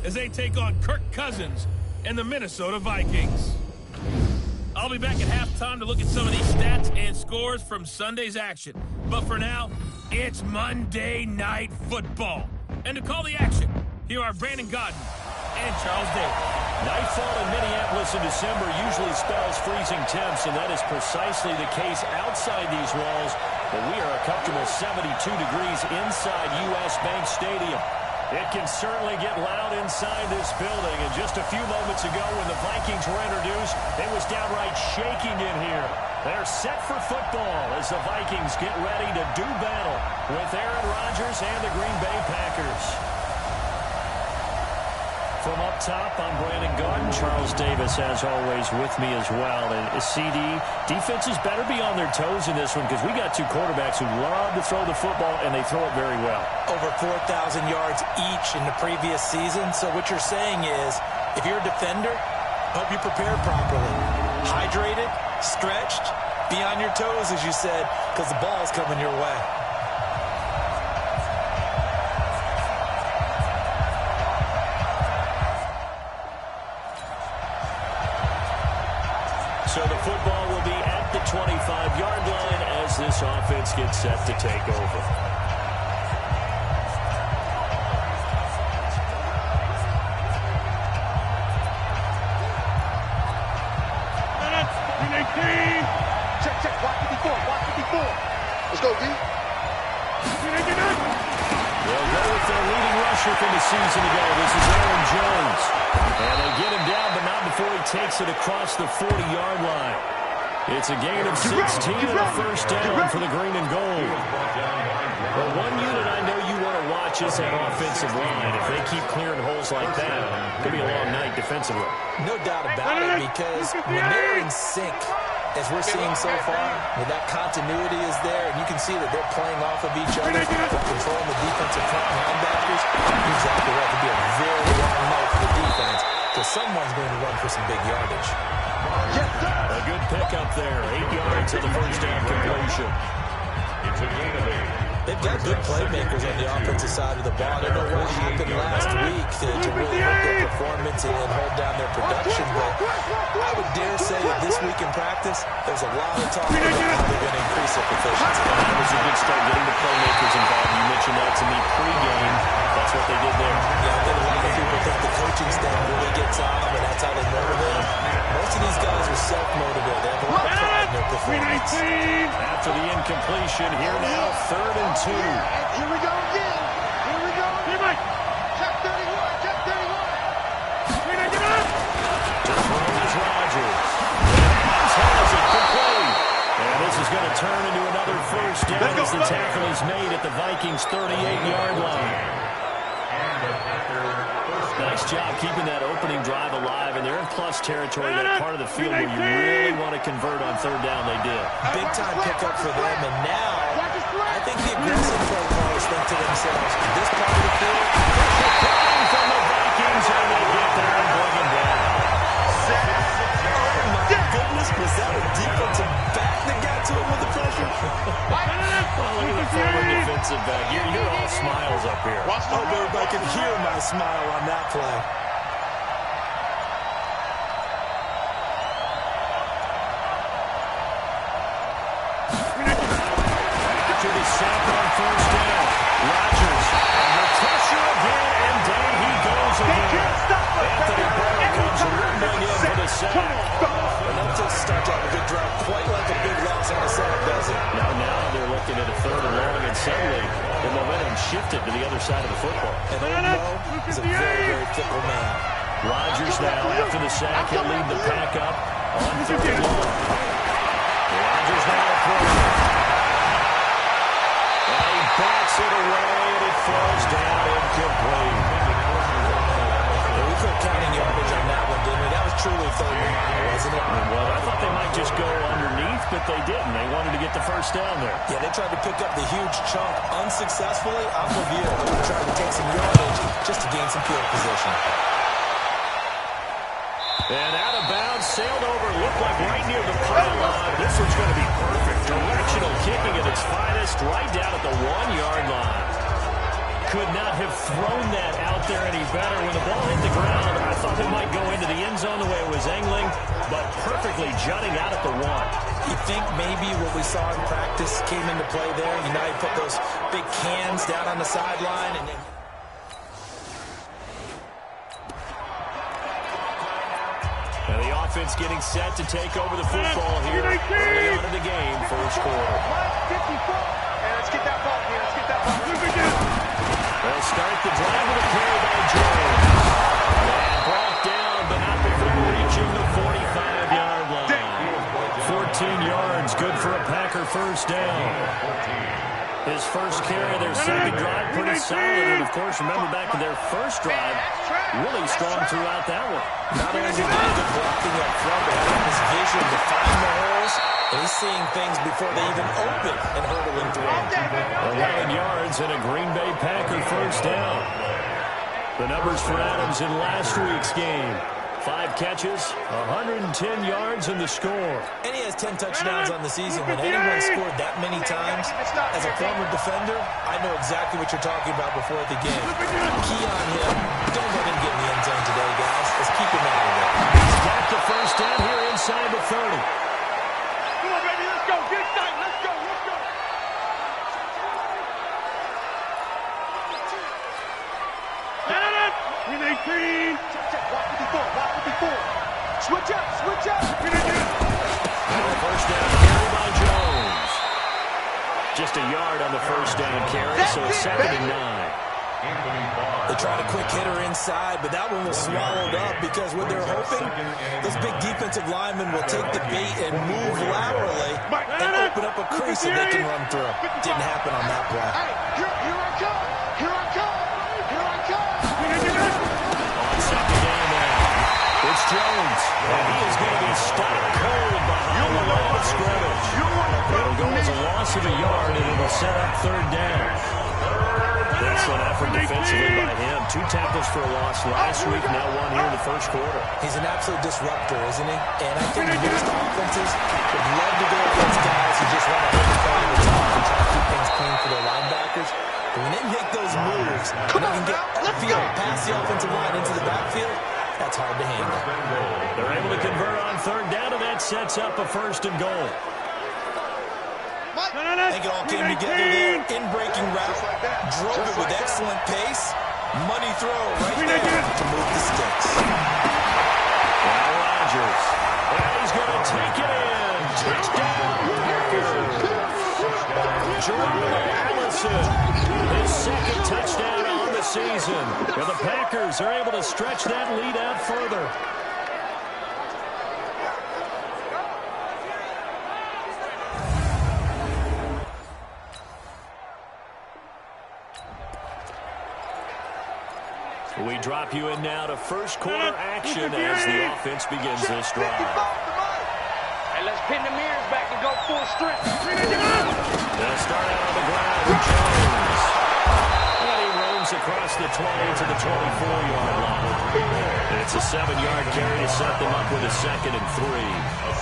as they take on Kirk Cousins and the Minnesota Vikings. I'll be back at halftime to look at some of these stats and scores from Sunday's action. But for now, it's Monday Night Football. And to call the action, here are Brandon Godden and Charles Davis. Nightfall in Minneapolis in December usually spells freezing temps, and that is precisely the case outside these walls. But we are a comfortable 72 degrees inside U.S. Bank Stadium. It can certainly get loud inside this building. And just a few moments ago when the Vikings were introduced, it was downright shaking in here. They're set for football as the Vikings get ready to do battle with Aaron Rodgers and the Green Bay Packers. From up top, I'm Brandon Godden. Charles Davis, as always, with me as well. And CD, defenses better be on their toes in this one because we got two quarterbacks who love to throw the football, and they throw it very well. Over 4,000 yards each in the previous season. So what you're saying is, if you're a defender, hope you prepared properly. Hydrated, stretched, be on your toes, as you said, because the ball's coming your way. So the football will be at the 25-yard line as this offense gets set to take over. Check. Block 54. Let's go, D. They'll go with their leading rusher from the season ago. This is Aaron Jones. And they get him down, but not before he takes it across the 40-yard line. It's a gain of 16 and a first down for the green and gold. Well, one unit I know you want to watch is that offensive line. If they keep clearing holes like that, it could be a long night defensively. No doubt about it, because when they're in sync, as we're seeing so far, when that continuity is there, and you can see that they're playing off of each other, controlling the defensive front linebackers, you're exactly right. It could be a very long night for the defense, because someone's going to run for some big yardage. A good pickup there. 8 yards to the first down completion. They've got good playmakers on the offensive side of the ball. I don't know what happened last week to really hurt their performance and hold down their production, but I would dare say that this week in practice, there's a lot of talk about how they're going to increase their proficiency. That was a good start getting the playmakers involved. You mentioned that to me pregame. That's what they did there. Yeah, I think a lot of people think the coaching staff really gets on them, and that's how they motivate them. Most of these guys are self-motivated. They have a lot of pride in their performance. After the incompletion, here now, 3rd and 2. Here we go again. Check 31. To throw is Rodgers. Has it complete. And this is going to turn into another first down as the tackle is made at the Vikings' 38-yard line. Nice job keeping that opening drive alive, and they're in plus territory, that part of the field where you really want to convert on 3rd down. They did. Big-time pickup for them, and now I think the aggressive play callers think to themselves, this part of the field, From the Vikings, and they get there and bring him down. oh my goodness, was that a defensive back that got to him with the pressure? Well, look at the former defensive back. You're all smiles up here. I hope everybody can hear my smile on that play. After the sack on first down, Rodgers under pressure again, and down he goes again. Anthony Brown comes rumbling in for the sack. And that just start to have a good drive, quite like a big loss on the sack, does it? Now they're looking at a 3rd and long, and suddenly the momentum shifted to the other side of the football. And Mo is a very, very fickle man. Rodgers now, after the sack, he'll lead the pack up on 3rd and long. Rodgers now throwing. And he backs it away, and it falls down incomplete. We put counting yardage on that one, didn't we? That was truly 3rd and long, wasn't it? Well, I thought they might just go underneath, but they didn't. They wanted to get the first down there. Yeah, they tried to pick up the huge chunk unsuccessfully. I'm with you. They were trying to take some yardage just to gain some field position. And out of bounds, sailed over, looked like right near the pylon. This one's going to be perfect. Directional kicking at its finest, right down at the 1-yard line. Could not have thrown that out there any better when the ball hit Depends on the way it was angling, but perfectly jutting out at the 1. You think maybe what we saw in practice came into play there? You know, you put those big cans down on the sideline and then... And the offense getting set to take over the football here early on in the game, first quarter. 54. And let's get that ball here. Let's get that ball. They'll start the drive with a carry by Jones. And brought down, but not before reaching the 45-yard line. 14 yards, good for a Packer first down. His first carry of their second drive, pretty solid. And, of course, remember back to their first drive, really strong throughout that one. Not only did he do good blocking up front, but having his vision to find the holes, and he's seeing things before they even open and hurdling through. 11 yards and a Green Bay Packer first down. The numbers for Adams in last week's game. 5 catches, 110 yards in the score. And he has 10 touchdowns on the season. When anyone scored that many times, as a former defender, I know exactly what you're talking about before the game. Key on him. Don't let him get in the end zone today, guys. Let's keep him out of there. He's got the first down here inside the 30. Come on, baby. Let's go. Get excited. Let's go. Let's go. In 18. Walk 54. Walk 54. Switch up. Switch up. First down carry by Jones. Just a yard on the first down carry, so it's 2nd and 9. They tried a quick hitter inside, but that one was swallowed up because what they're hoping, those big defensive linemen will take the bait and move laterally and open up a crease that they can run through. Didn't happen on that play. Hey, here I come. Here I come. Here I come. On 2nd down now, it's Jones, and he is going to be stopped cold behind the line of scrimmage. It'll go as a loss of a yard, and it'll set up 3rd down. Excellent effort defensively by him. 2 tackles for a loss last week, now 1 here in the first quarter. He's an absolute disruptor, isn't he? And I think most offenses would love to go against guys who just want to hold the ball in the top and try to keep things clean for their linebackers. But when they make those moves, and they can get upfield, pass the offensive line into the backfield, that's hard to handle. They're able to convert on 3rd down, and that sets up a 1st and goal. I think it all came together there. In-breaking route, drove it with excellent pace. Money throw right there to move the sticks. Now Rodgers. And he's going to take it in. Touchdown, Packers. Jerome Allison, his 2nd touchdown on the season. And the Packers are able to stretch that lead out further. We drop you in now to first quarter action as the offense begins this drive. Hey, let's pin the mirrors back and go full strength. They'll start out on the ground with Jones. And he roams across the 20 to the 24-yard line. And it's a 7-yard carry to set them up with a 2nd and 3.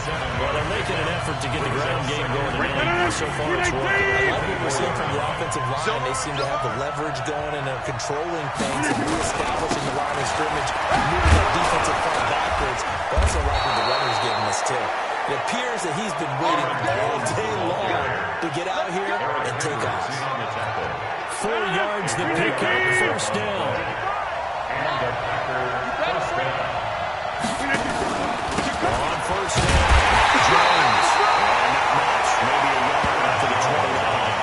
Well, they're making an effort to get the ground game going tonight. So far, it's working. I like what we're seeing from the offensive line. They seem to have the leverage going and they're controlling things and reestablishing the line of scrimmage, moving that defensive front backwards. But also like what the runner's giving us, too. It appears that he's been waiting all day long to get out here and take off. 4 yards the pick up, first down. On first down, Jones. And not much, maybe a yard after the 20-line.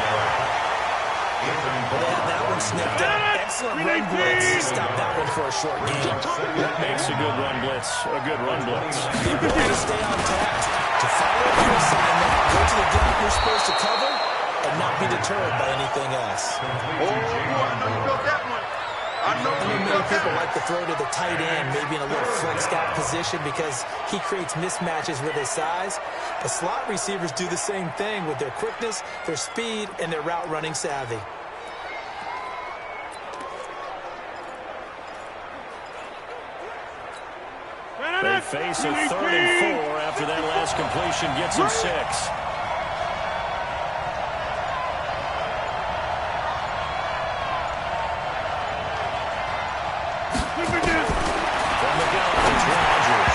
Well, they had that one snipped out. Excellent run blitz. Stop that one for a short game. That makes a good run blitz, a good run blitz. The ability to stay on task, to follow your assignment, go to the gap you're supposed to cover, and not be deterred by anything else. Oh, I know you built that one. I know Many people like to throw to the tight end, maybe in a little flexed out position because he creates mismatches with his size. The slot receivers do the same thing with their quickness, their speed, and their route running savvy. They face a 3rd and 4 after that last completion gets them 6. From the gun, it's Rodgers.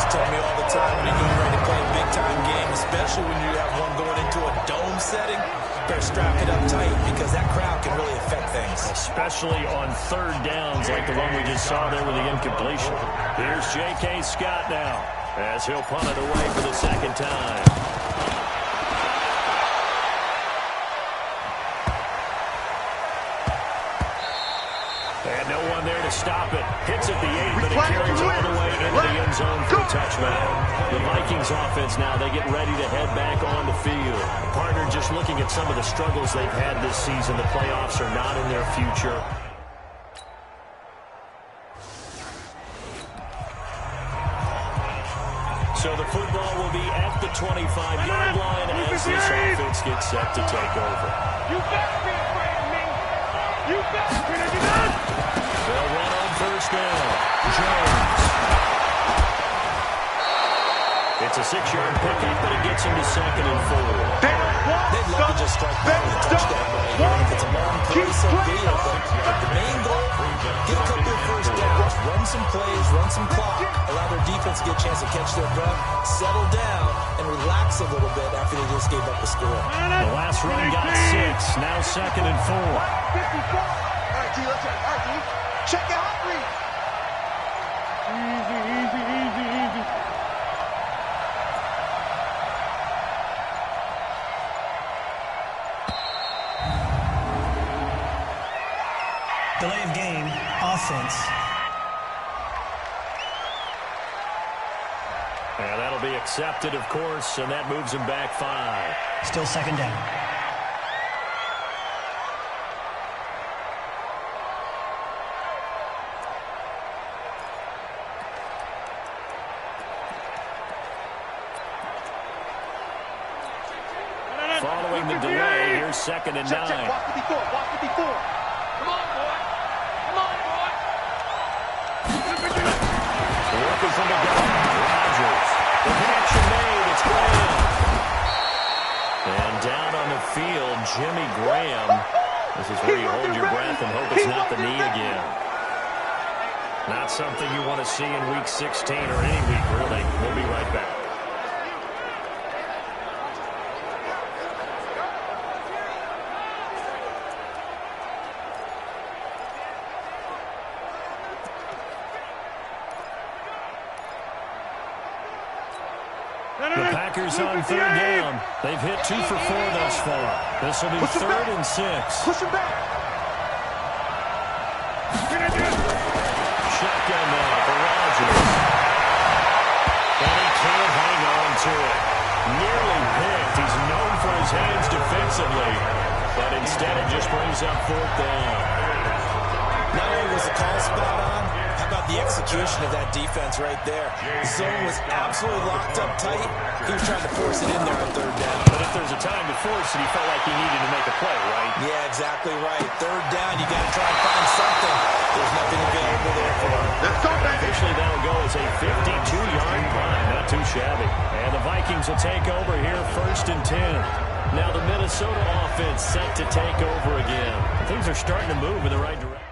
tell me all the time when you're getting ready to play a big-time game, especially when you have one going into a dome setting, better strap it up tight because that crowd can really affect things. Especially on third downs like the one we just saw there with the incompletion. Here's J.K. Scott now as he'll punt it away for the second time. And no one there to stop it. Hits at the 8, but it carries all the way into the end zone for a touchback. The Vikings offense now, they get ready to head back on the field. Partner, just looking at some of the struggles they've had this season, the playoffs are not in their future. So the football will be at the 25-yard line as this offense gets set to take over. You better be afraid of me. You better be afraid of me. They'll run on first down. Jones. It's a 6-yard pickup, but it gets him to 2nd and 4. They'd love to just strike back with a touchdown right here. If it's a long play, so be it. But the main goal, get a couple of first downs, run some plays, run some clock, allow their defense to get a chance to catch their breath, settle down, and relax a little bit after they just gave up the score. The last run got 6, now 2nd and 4. 54. All right, G, let's check. All right, G. Check it out, read. Easy, easy, easy, easy. Delay of game, offense. And that'll be accepted, of course, and that moves him back 5. Still 2nd down. Following the delay, here's 2nd and 9. Check. Watch 54. Watch 54. Come on, boy. Come on, boy. Working from the gun. Rodgers. The connection made. It's Graham. And down on the field, Jimmy Graham. This is where you hold your breath and hope it's not the knee again. Not something you want to see in Week 16 or any week, really. We'll be right back. The Packers on 3rd down. They've hit 2 for 4 thus far. This will be 3rd and 6. Push him back. Shotgun now for Rodgers. And he can't hang on to it. Nearly picked. He's known for his hands defensively. But instead it just brings up 4th down. Not only was the call spot on, how about the execution of that defense right there? The zone was absolutely locked up tight. He was trying to force it in there on 3rd down. But if there's a time to force it, he felt like he needed to make a play, right? Yeah, exactly right. 3rd down, you got to try and find something. There's nothing available there for him. Let's go, baby. Officially, that'll go as a 52-yard punt. Not too shabby. And the Vikings will take over here 1st and 10. Now the Minnesota offense set to take over again. Things are starting to move in the right direction.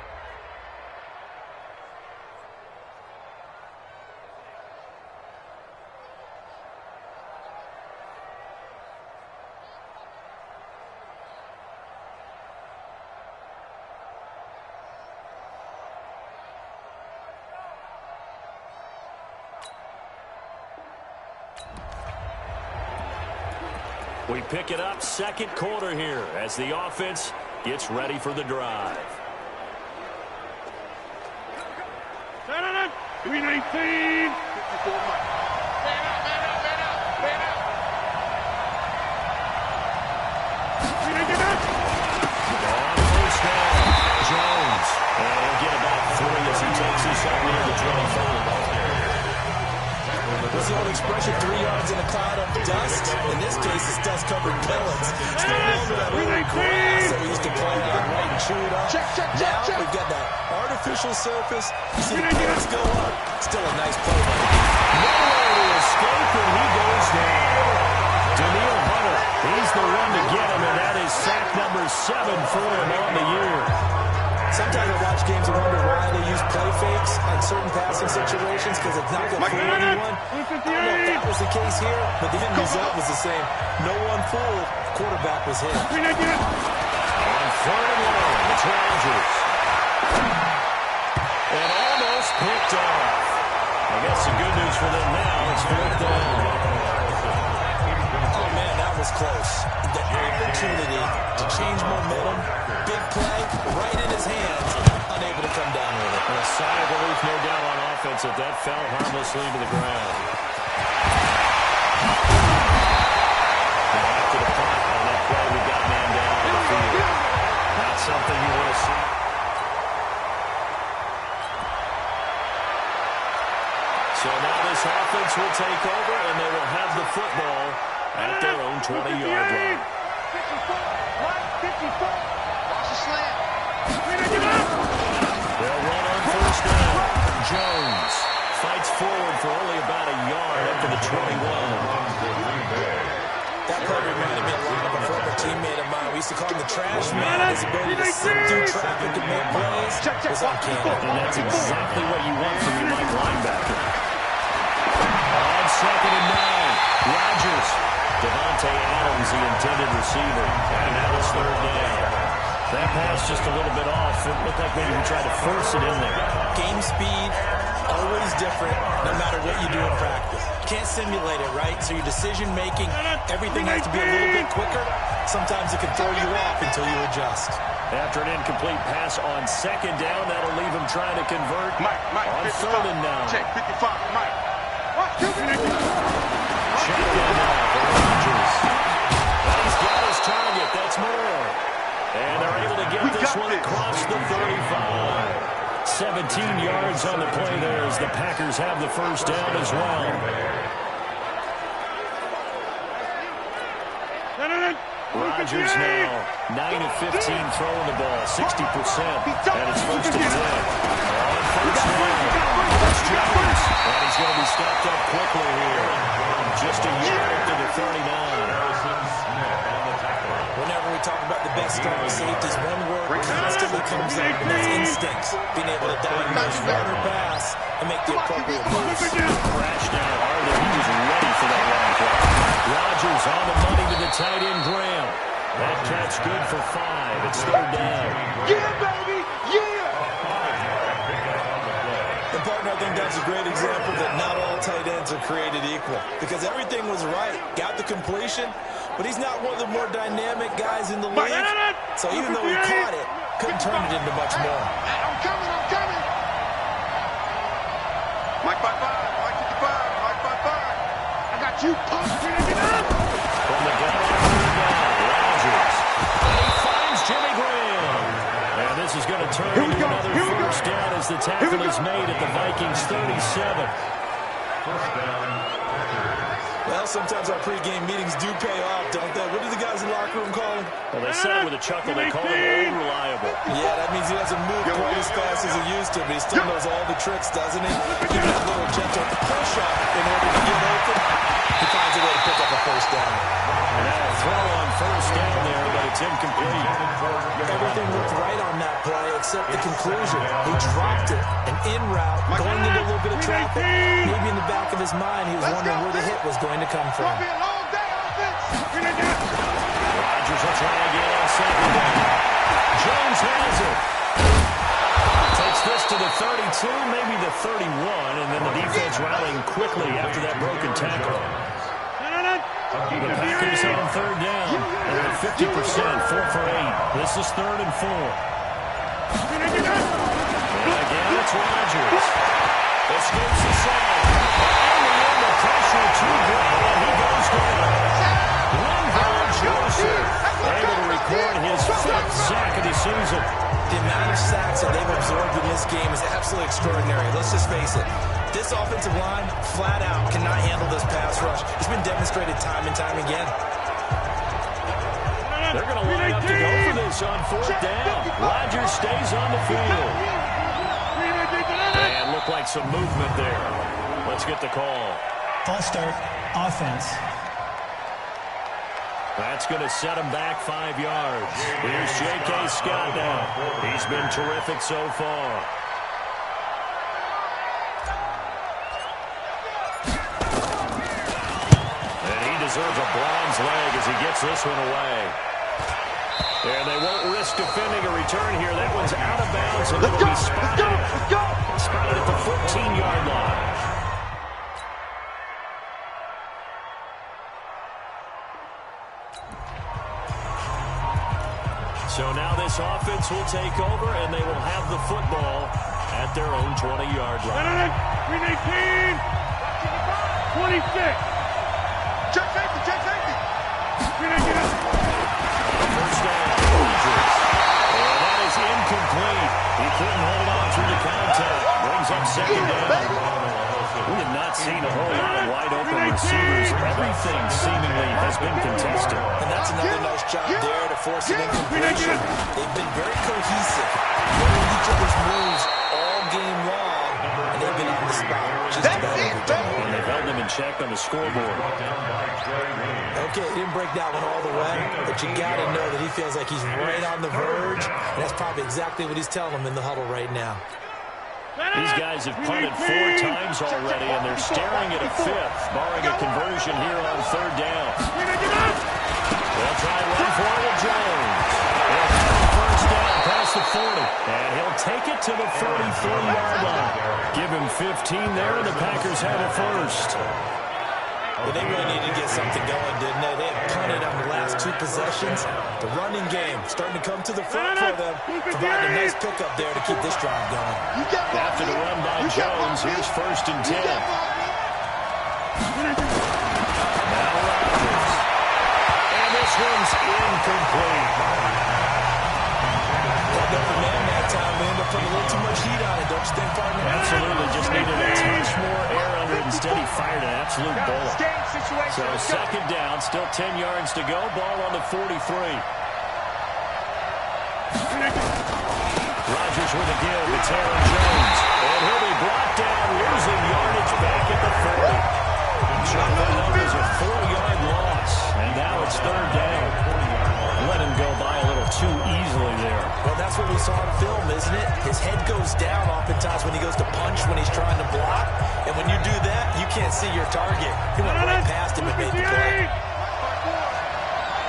We pick it up 2nd quarter here as the offense gets ready for the drive. 319. 54 Mike. On first down, Jones. And he'll get about 3 as he takes this up near the 25. What's the old expression, 3 yards in a cloud of dust? In this case, it's dust-covered pellets. It's no longer that old grass that we used to play on, right, and chew it up. Now we've got that artificial surface. You see the pellets go up. Still a nice play. Nowhere to escape, and he goes down. Daniil Hunter, he's the one to get him, and that is sack number 7 for him on the year. Sometimes I watch games and wonder why they use play fakes on certain passing situations because it's not going to fool anyone. I don't know if that was the case here, but the end result was the same. No one fooled. Quarterback was hit. On 3rd and 1, it's Rodgers. And almost picked off. I guess the good news for them now is 4th down. Oh, man, that was close. The opportunity to change momentum, big play, right in his hands, unable to come down with it. A sigh of relief, no doubt, on offense that that fell harmlessly to the ground. Now after the punt on that play, we got man down on the field. Not something you want to see. So now this offense will take over, and they will have the football at their own 20-yard line. 54. Watch the slant. They'll run on 1st down. Jones fights forward for only about a yard up to the 21. That play reminded me a lot of a former teammate of mine. We used to call him the trash man. His ability to sit through traffic and make plays was uncanny. And that's exactly what you want from your Mike linebacker. On 2nd and 9, Rodgers. Devontae Adams, the intended receiver. And now it's 3rd down. That pass just a little bit off. It looked like maybe he tried to force it in there. Game speed, always different, no matter what you do in practice. You can't simulate it, right? So your decision-making, everything has to be a little bit quicker. Sometimes it can throw you off until you adjust. After an incomplete pass on 2nd down, that'll leave him trying to convert on 3rd and 9. Check 55, Mike. Check down now for Rodgers. And he's got his target. That's more. And they're able to get this one across the 35. 17 yards on the play there as the Packers have the 1st down as well. Rodgers now 9 of 15 throwing the ball, 60%. And it's 1st and 10. On 1st down, it's Jones. And he's going to be stopped up quickly here. Just a yard to the 39. Whenever we talk about the best strong safeties, one word constantly comes up, and that's instincts. Being able to diagnose run or pass and make the appropriate moves. Crashed down hard, and he was ready for that long play. Rodgers on the money to the tight end, Graham. That catch good for 5. It's 3rd down. Yeah, baby! Yeah! And partner, I think that's a great example that not all tight ends are created equal. Because everything was right. Got the completion, but he's not one of the more dynamic guys in the league. So even though he caught it, couldn't turn it into much more. I'm coming! Mike by 5, Mike 55, Mike by 5. I got you pumped. From the gun on 3rd down, Rodgers. And he finds Jimmy Graham. And this is going to turn into another 1st down as the tackle is made at the Vikings 37. Well, sometimes our pregame meetings do pay off, don't they? What do the guys in the locker room call him? Well, they said it with a chuckle. They call him old reliable. Yeah, that means he doesn't move quite as fast as he used to, but he still knows all the tricks, doesn't he? Even a little gentle push up in order to get open. He finds a way to pick up a 1st down. And now a throw on 1st down there, but it's incomplete. Everything looked right on that play except the conclusion. He dropped it, an in route, going into a little bit of traffic. Maybe in the back of his mind, he was wondering where the hit was going to come from. Rodgers will try again on 2nd down. Jones has it. Takes this to the 32, maybe the 31, and then the defense rallying quickly after that broken tackle. The Packers on 3rd down. They're at 50%, 4 for 8. This is 3rd and 4. And again, it's Rodgers. Escapes the sack. And the pressure too great, and he goes down. Linval Joseph able to record his 5th sack of the season. The amount of sacks that they've absorbed in this game is absolutely extraordinary. Let's just face it. This offensive line, flat out, cannot handle this pass rush. It's been demonstrated time and time again. They're going to line up to go for this on 4th down. Rodgers stays on the field. And looked like some movement there. Let's get the call. False start, offense. That's going to set him back 5 yards. Here's J.K. Scott now. He's been terrific so far. And he deserves a bronze leg as he gets this one away. And they won't risk defending a return here. That one's out of bounds, and it'll be spotted at the 14-yard line. So now this offense will take over, and they will have the football at their own 20-yard line. 26. Check safety, check safety. First down, Rodgers. And that is incomplete. He couldn't hold on through the contact. Brings up second down. We have not seen a whole lot of wide-open receivers. Everything seemingly has been contested. And that's another nice job there to force an incompletion. They've been very cohesive, knowing each other's moves all game long, and they've been on the spot just about every time. And they've held them in check on the scoreboard. Okay, he didn't break that one all the way, but you got to know that he feels like he's right on the verge, and that's probably exactly what he's telling them in the huddle right now. These guys have punted 4 times already, and they're staring at a 5th, barring a conversion here on 3rd down. They'll try and run for it with Jones. He'll have the first down past the 40, and he'll take it to the 33-yard line. Give him 15 there, and the Packers have it first. Well, they really needed to get something going, didn't they? They had punted on the last 2 possessions. The running game starting to come to the front for them, providing a nice pickup there to keep this drive going. After the run by Jones, here's 1st and 10. Now Rodgers. And this one's incomplete. That number man that time, they end up putting a little too much heat on it, don't you think, partner? Absolutely, just needed a touch more air under it. Instead, he fired an absolute bullet. So 2nd down, still 10 yards to go. Ball on the 43. Rodgers with a give. It's Aaron Jones. And he'll be brought down, losing yardage back at the 40. Chuck, that number's a 4-yard loss. And now it's 3rd down. Let him go by a little too easily there. Well, that's what we saw on film, isn't it? His head goes down oftentimes when he goes to punch, when he's trying to block. And when you do that, you can't see your target. He went right past him and made the play.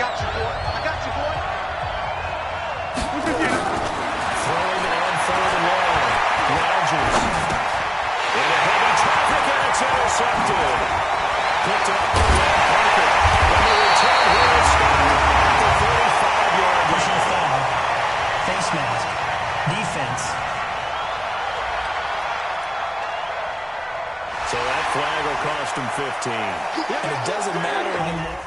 Got you, boy. I got you, boy. Throwing it on 3rd and long. Rodgers. Into heavy traffic, and it's intercepted. Picked up by Matt Parker. And the return here is at the 35-yard Personal line. foul. Face mask. Defense. So that flag will cost him 15. And it doesn't matter anymore.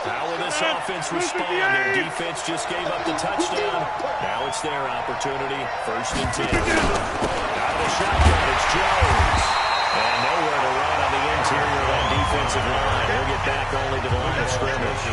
How will this offense respond? Their defense just gave up the touchdown. Now it's their opportunity. 1st and 10. Out of the shotgun, it's Jones. And nowhere to run on the interior of that defensive line. He'll get back only to the line of scrimmage.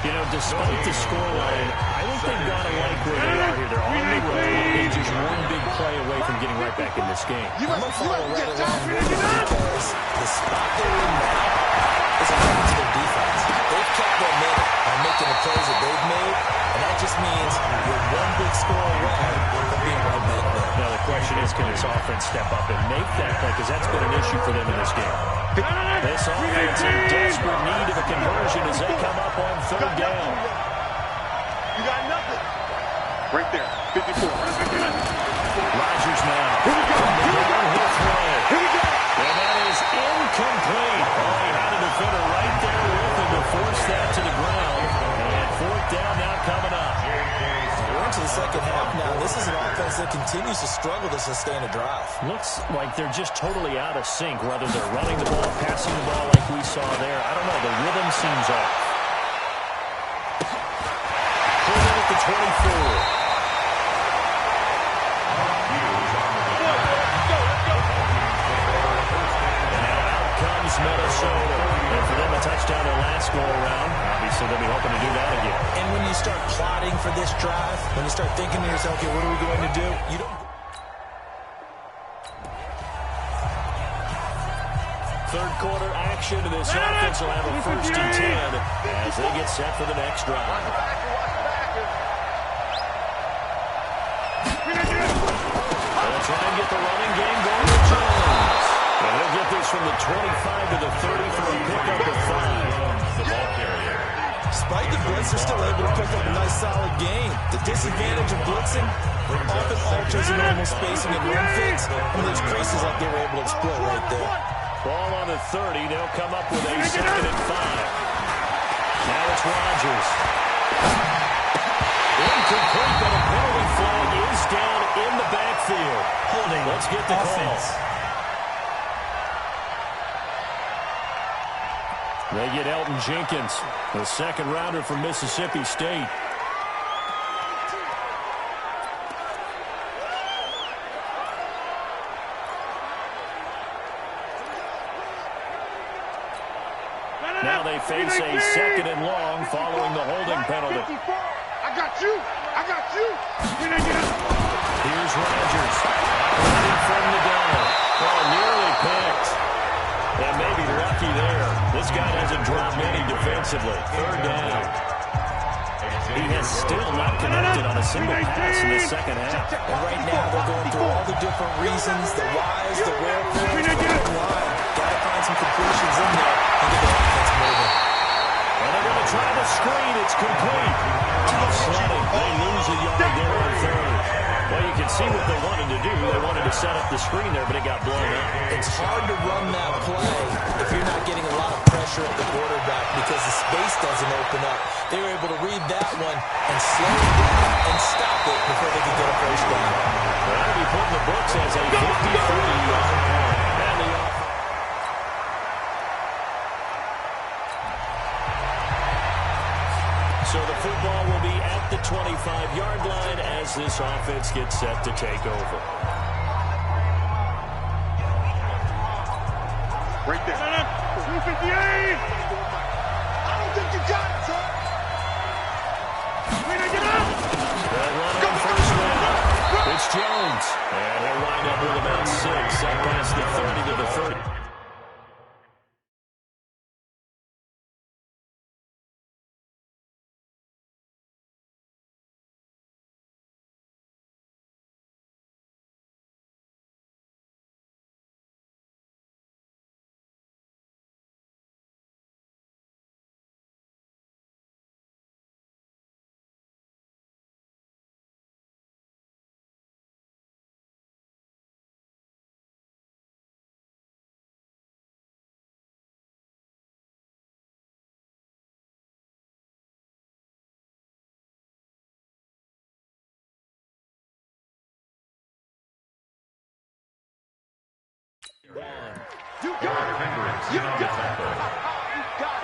You know, despite the scoreline, I think they've got to like where they are here. They're on the road. They're just one big play away from getting right back in this game. I'm going to follow right along with you because the spot they're in now is a credit to their defense. They've kept their minute by making the plays that they've made, and that just means you're one big score away from being able to make them. Now the question is, can this offense step up and make that play? Because that's been an issue for them in this game. This offense in desperate need of a conversion as they come up on 3rd down. You got nothing. Right there, 54. Rodgers now. Here we go. He'll throw. Here we go. And that is incomplete. Oh, he had a defender right there with him to force that to the ground. And 4th down now coming up. We're into the second half now. This is an offense that continues to struggle to sustain a drive. Looks like they're just totally out of sync, whether they're running the ball, passing the ball like we saw there. I don't know. The rhythm seems off. Pulled in at the 24. Minnesota. And for them, a touchdown their last go-around. Obviously, they'll be hoping to do that again. And when you start plotting for this drive, when you start thinking to yourself, okay, what are we going to do? You don't... Third quarter action, and this offense will have a 1st and 10 as they get set for the next drive. They'll try and get the running game going with Jones. And he'll get this from the 25 to the 30 for a pickup of 5. The ball carrier. Despite the blitz, they're still able to pick up a nice solid gain. The disadvantage of blitzing often alters the normal spacing and run fits, and those creases like they were able to exploit right there. Ball on the 30. They'll come up with a 2nd and 5. Now it's Rodgers. Incomplete, but a penalty flag is down in the backfield. Holding. Let's get the offense. call. They get Elton Jenkins, the 2nd rounder from Mississippi State. Now they face a 2nd and long following the holding penalty. I got you. I got you. Here's Rodgers. Operating from the gun. Oh, nearly picked. And maybe lucky there. This guy doesn't drop many defensively. 3rd down. He has still not connected on a single pass in the 2nd half. And right now they're going through all the different reasons, the whys, the wherefores, the why. Got to find some completions in there and get the offense moving. And they're going to try the screen. It's complete. Sledding. They lose a yard there on 3rd. Well, you can see what they wanted to do. They wanted to set up the screen there, but it got blown up. It's hard to run that play if you're not getting a lot of pressure at the quarterback because the space doesn't open up. They were able to read that one and slow it down and stop it before they could get a 1st down. That'll be put in the books as a 53-yard play. And the So the football will be at the 25-yard line as this offense gets set to take over. Right there. 258. I don't think you got it, son. They'll run on 1st down. It's Jones. And he'll wind up with about 6. Up past the 30 to the 30. You got it. You got it.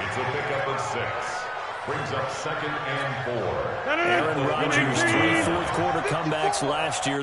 It's a pickup of 6. Brings up 2nd and 4. Aaron Rodgers, 3 fourth-quarter comebacks last year.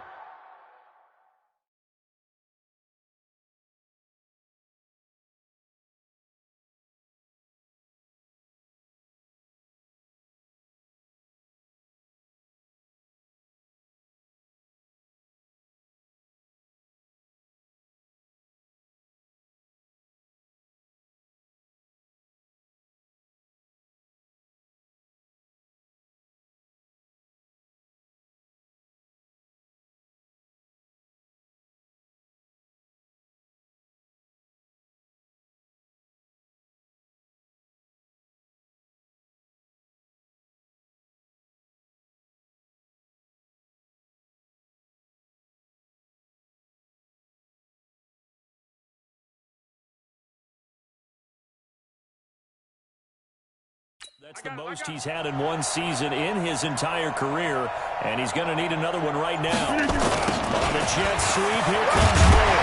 That's the most he's had in one season in his entire career, and he's going to need another one right now. On the jet sweep, here comes Moore.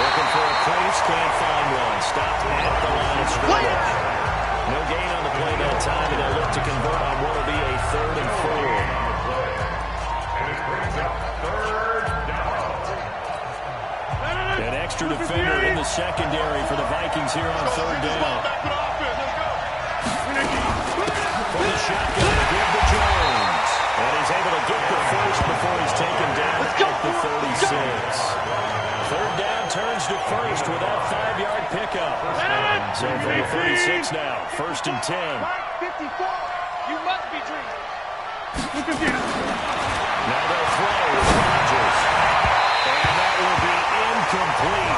Looking for a place, can't find one. Stopped at the line of scrimmage. No gain on the play that time, and they'll look to convert on what will be a 3rd and 4. An extra defender in the secondary for the Vikings here on 3rd down. For the shotgun, give to Jones. And he's able to get the 1st before he's taken down at the 36. 3rd down turns to first with that 5-yard pickup. So from the 36 now, 1st and 10. 54. You must be dreaming. Now they'll throw with Rodgers. And that will be incomplete.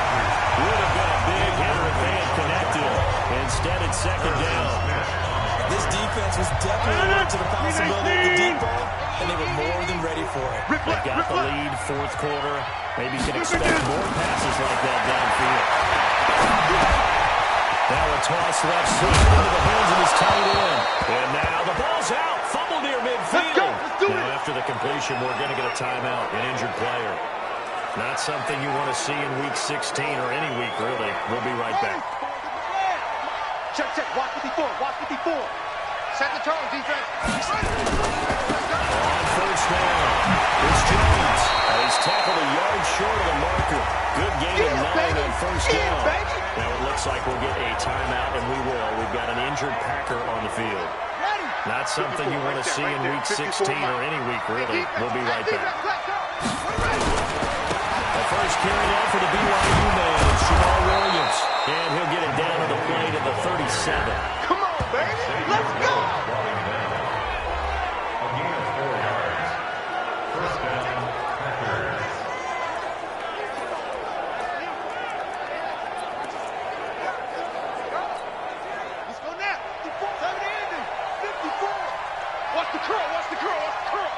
Would have been a big hitter if they had connected. Instead, it's 2nd down. This defense was definitely alert to the possibility of the deep ball, and they were more than ready for it. They've got the lead, 4th quarter. Maybe can expect more passes like that downfield. Now a toss left side into the hands of his tight end. And now the ball's out. Fumble near midfield. Now after the completion, we're going to get a timeout, an injured player. Not something you want to see in Week 16 or any week, really. We'll be right back. Check, check. Watch 54. Watch 54. Set the tone, defense. On 1st down, it's Jones. He's tackled a yard short of the marker. Good gain of 9 on 1st down. Now it looks like we'll get a timeout, and we will. We've got an injured Packer on the field. Not something you want to see in Week 16 or any week, really. We'll be right back. The first carry now for the BYU man, it's Jamal Williams. And he'll get it down to the plate at the 37. Come on, baby. Let's go. A gain of 4 yards. 1st down, Packers. Let's go now. 54. 70 ending. 54. Watch the curl. Watch the curl. Watch the curl.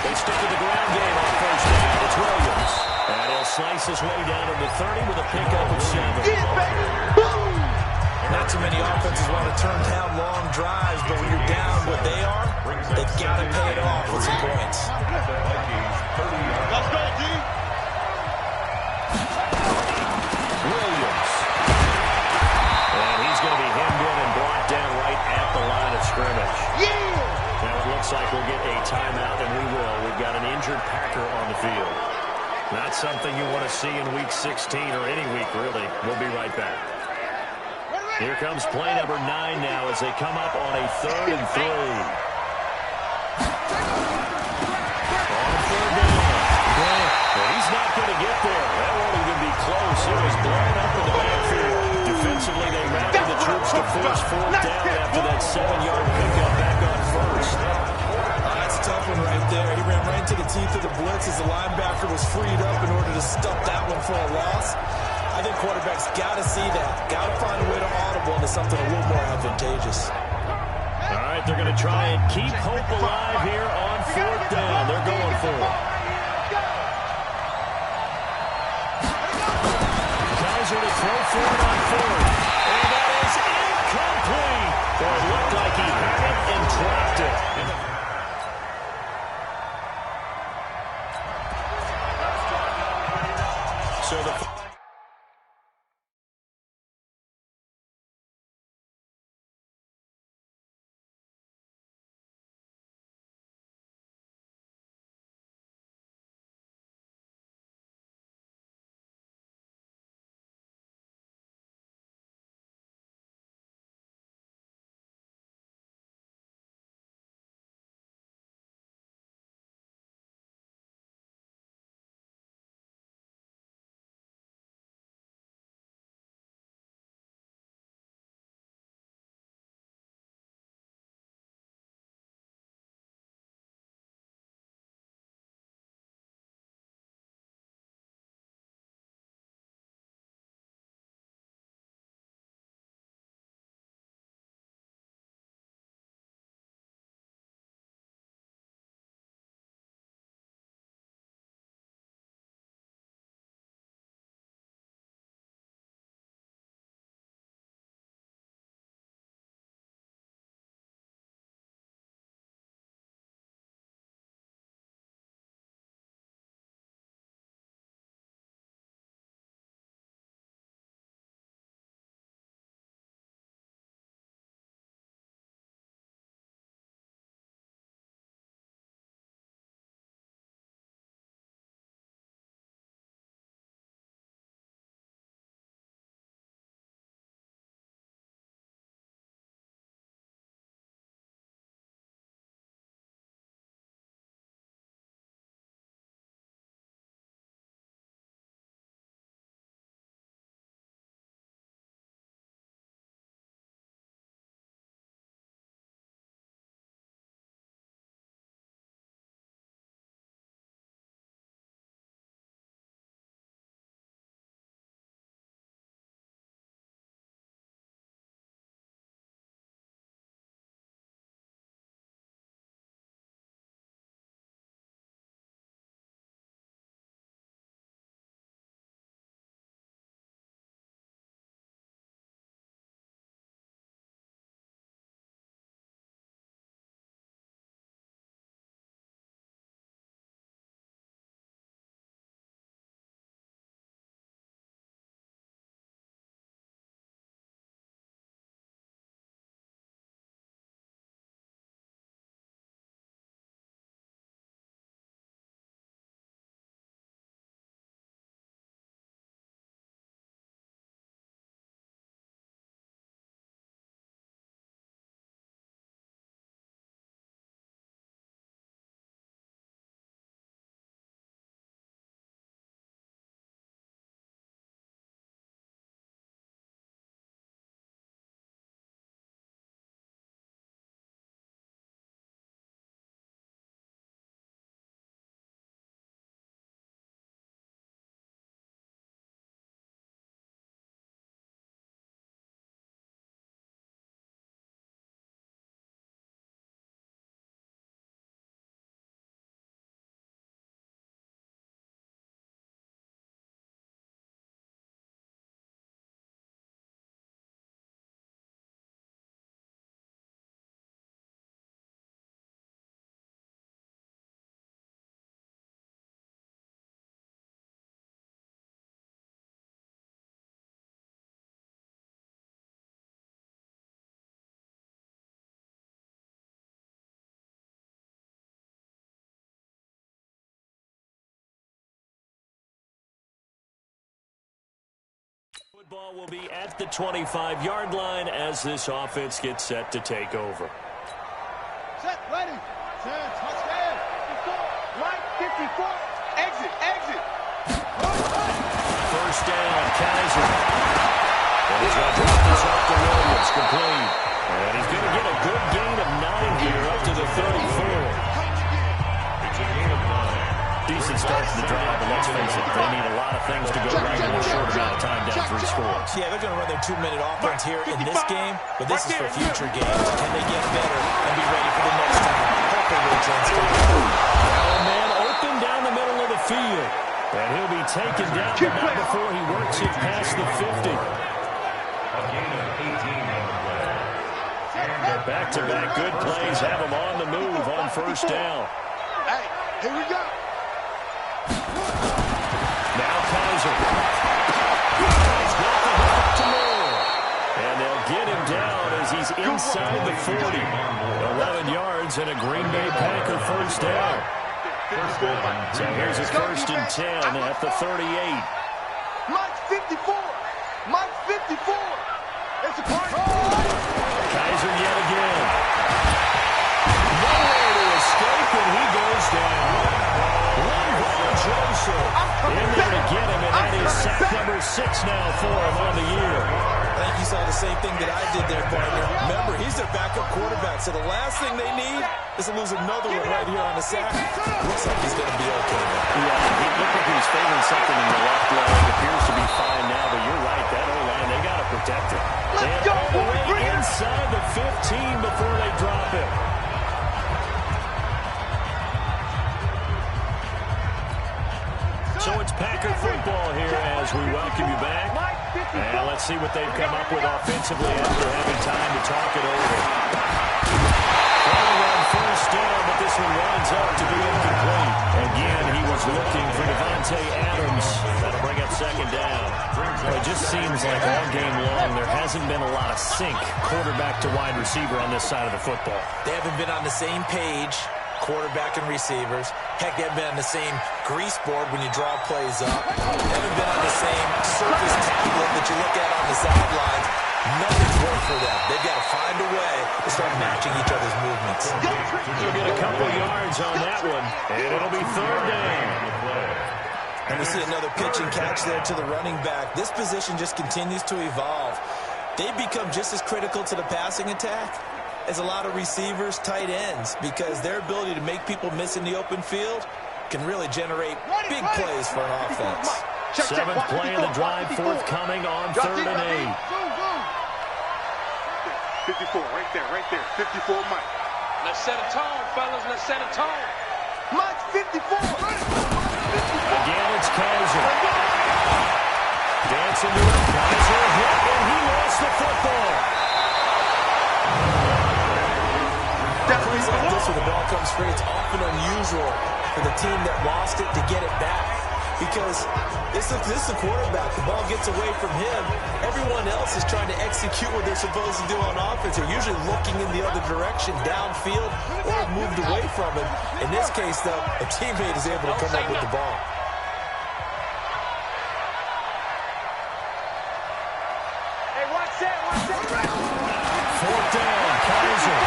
They stick to the ground game on 1st down. It's Williams. And he'll slice his way down to the 30 with a pickup of 7. Get it, baby. Boom. Not too many offenses want to turn down long drives, but when you're down what they are, they've got to pay it off with some points. Let's go, D. Williams. And he's going to be hemmed in and brought down right at the line of scrimmage. Yeah. Now it looks like we'll get a timeout, and we will. We've got an injured Packer on the field. Not something you want to see in Week 16 or any week, really. We'll be right back. Here comes play number 9 now as they come up on a 3rd and 3. On 3rd down. Well, he's not going to get there. That won't even be close. It was blown up in the backfield. Defensively, they rallied the troops to force 4th down after that 7-yard pickup back on 1st. That's a tough one right there. He ran right into the teeth of the blitz as the linebacker was freed up in order to stuff that one for a loss. I think quarterbacks got to see that. Got to find a way to audible into something a little more advantageous. All right, they're going to try and keep hope alive here on 4th down. They're going for it. Kaiser to throw for it on 4th. And that is incomplete. Well, it looked like he had it and dropped it. Football will be at the 25-yard line as this offense gets set to take over. Set, ready. Set, touchdown. 54. Right, 54. Exit, exit. First down, Kaiser. And he's going to drop this off to Williams, complete. And he's going to get a good gain of 9 here up to the 34. It's a gain of 9. Decent start to the drive, but let's face it, they need a lot of things to go right in a short amount of time down 3 scores. Yeah, they're going to run their 2-minute offense here in this game, but this is for future games. Can they get better and be ready for the next time? Hopefully they'll transfer. Now a man open down the middle of the field, and he'll be taken down, but not before he works it past the 50. A gain of 18 on the play. Back-to-back good plays have him on the move on first down. Hey, here we go. Now Kaiser. He's got the hook up to Moore. And they'll get him down as he's inside the 40. 11 yards and a Green Bay Packer first down. So here's a 1st and 10 at the 38. Mike's 54. Mike's 54. It's a corner. Kaiser yet again. Nowhere to escape, and he goes down. Joseph in there to get him, and that is sack number 6 now for him on the year. I think you saw the same thing that I did there, partner. Remember, he's their backup quarterback, so the last thing they need is to lose another one right here on the sack. Looks like he's going to be okay. Yeah, he looked like he was feeling something in the left leg. Appears to be fine now, but you're right, that O-line, they got to protect him. Let's go, all the way inside the 15 before they drop him. So it's Packer football here as we welcome you back. And let's see what they've come up with offensively after having time to talk it over. Throwing on first down, but this one winds up to be incomplete. Again, he was looking for Devontae Adams. That'll bring up 2nd down. Well, it just seems like all game long there hasn't been a lot of sync quarterback to wide receiver on this side of the football. They haven't been on the same page, quarterback and receivers. Heck, they haven't been on the same grease board when you draw plays up. They haven't been on the same surface tablet that you look at on the sidelines. Nothing's worked for them. They've got to find a way to start matching each other's movements. They'll get a couple yards on that one, and it'll be 3rd down. And we see another pitch and catch there to the running back. This position just continues to evolve. They've become just as critical to the passing attack as a lot of receivers, tight ends, because their ability to make people miss in the open field can really generate big plays for an offense. 7th play of the drive, forthcoming on 3rd and 8. 54, right there. 54, Mike. Let's set a tone, fellas. Let's set a tone. Mike's 54. Again, it's Kaiser. Dancing to it. Kaiser hit, and he lost the football. Plays like this where the ball comes free, it's often unusual for the team that lost it to get it back. Because this is the quarterback. The ball gets away from him. Everyone else is trying to execute what they're supposed to do on offense. They're usually looking in the other direction, downfield, or moved away from it. In this case, though, a teammate is able to come up with the ball. Hey, watch that. 4th down, Kaiser.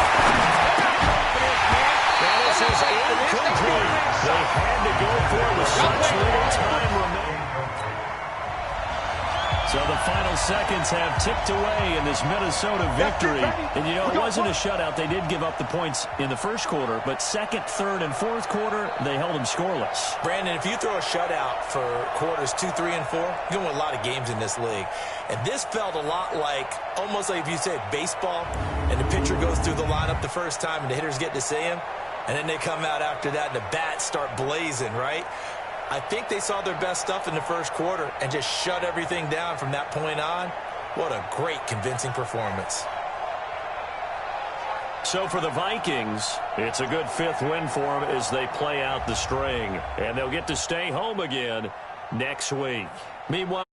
This is incomplete. They had to go for it with such little time remaining. So the final seconds have ticked away in this Minnesota victory. And, you know, it wasn't a shutout. They did give up the points in the first quarter, but 2nd, 3rd, and 4th quarter, they held them scoreless. Brandon, if you throw a shutout for quarters 2, 3, and 4, you're going to win a lot of games in this league. And this felt a lot like, almost like if you said baseball, and the pitcher goes through the lineup the first time and the hitters get to see him, and then they come out after that and the bats start blazing, right? I think they saw their best stuff in the first quarter and just shut everything down from that point on. What a great, convincing performance. So for the Vikings, it's a good 5th win for them as they play out the string. And they'll get to stay home again next week. Meanwhile,